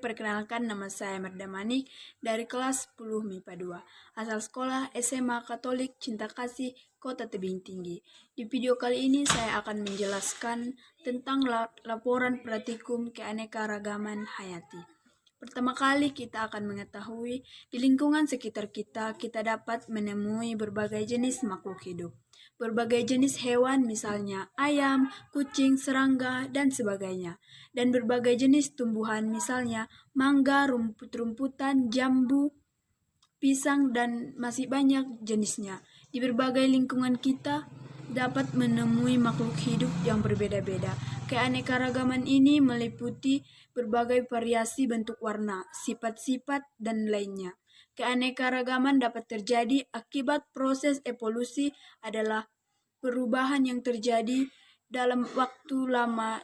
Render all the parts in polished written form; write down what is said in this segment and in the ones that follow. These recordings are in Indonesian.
perkenalkan nama saya Merda Manik dari kelas 10 MIPA 2, asal sekolah SMA Katolik Cinta Kasih, Kota Tebing Tinggi. Di video kali ini saya akan menjelaskan tentang laporan praktikum keanekaragaman hayati. Pertama kali kita akan mengetahui di lingkungan sekitar kita dapat menemui berbagai jenis makhluk hidup. Berbagai jenis hewan misalnya ayam, kucing, serangga, dan sebagainya. Dan berbagai jenis tumbuhan misalnya mangga, rumput-rumputan, jambu, pisang, dan masih banyak jenisnya. Di berbagai lingkungan kita dapat menemui makhluk hidup yang berbeda-beda. Keanekaragaman ini meliputi berbagai variasi bentuk warna, sifat-sifat, dan lainnya. Keanekaragaman dapat terjadi akibat proses evolusi adalah perubahan yang terjadi dalam waktu lama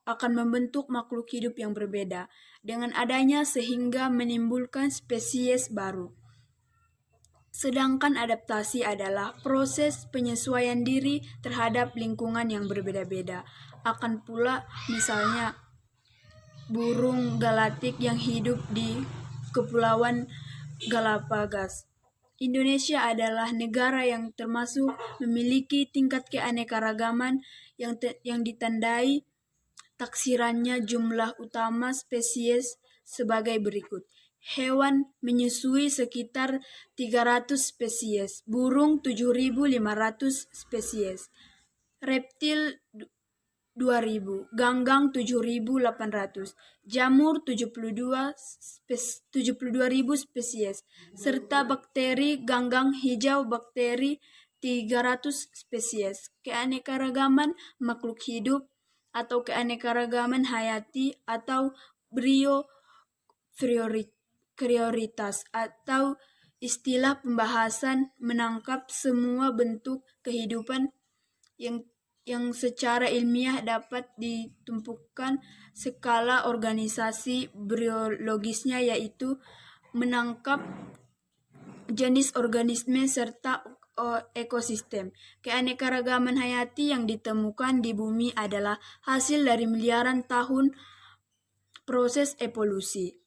akan membentuk makhluk hidup yang berbeda dengan adanya sehingga menimbulkan spesies baru. Sedangkan adaptasi adalah proses penyesuaian diri terhadap lingkungan yang berbeda-beda. Akan pula misalnya burung galatik yang hidup di Kepulauan Galapagos. Indonesia adalah negara yang termasuk memiliki tingkat keanekaragaman yang ditandai taksirannya jumlah utama spesies sebagai berikut. Hewan menyusui sekitar 300 spesies, burung 7.500 spesies, reptil 2.000, ganggang 7.800, jamur 72.000 spesies, serta bakteri ganggang hijau bakteri 300 spesies. Keanekaragaman makhluk hidup atau keanekaragaman hayati atau prioritas atau istilah pembahasan menangkap semua bentuk kehidupan yang secara ilmiah dapat ditumpukan skala organisasi biologisnya, yaitu menangkap jenis organisme serta ekosistem. Keanekaragaman hayati yang ditemukan di bumi adalah hasil dari miliaran tahun proses evolusi.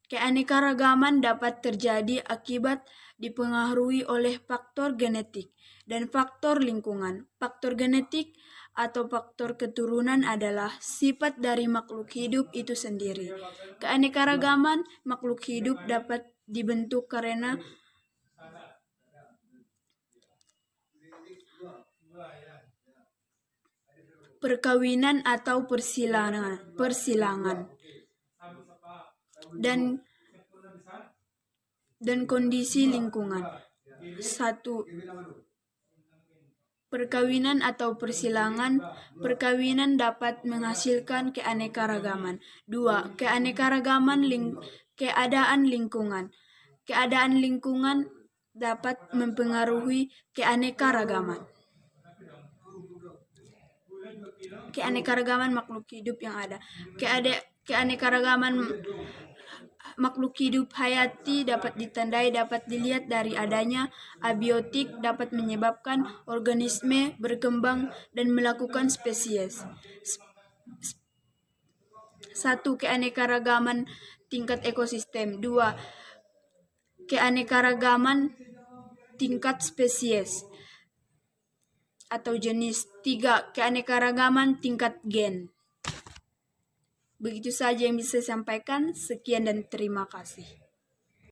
Keanekaragaman dapat terjadi akibat dipengaruhi oleh faktor genetik dan faktor lingkungan. Faktor genetik atau faktor keturunan adalah sifat dari makhluk hidup itu sendiri. Keanekaragaman makhluk hidup dapat dibentuk karena perkawinan atau persilangan dan kondisi lingkungan. 1. Perkawinan atau persilangan. Perkawinan dapat menghasilkan keanekaragaman. 2. Keadaan lingkungan. Keadaan lingkungan dapat mempengaruhi keanekaragaman. Keanekaragaman makhluk hidup yang ada. Keanekaragaman makhluk hidup hayati dapat dilihat dari adanya abiotik, dapat menyebabkan organisme berkembang dan melakukan spesies. 1. Keanekaragaman tingkat ekosistem. 2. Keanekaragaman tingkat spesies atau jenis. 3. Keanekaragaman tingkat gen. Begitu saja yang bisa saya sampaikan. Sekian dan terima kasih.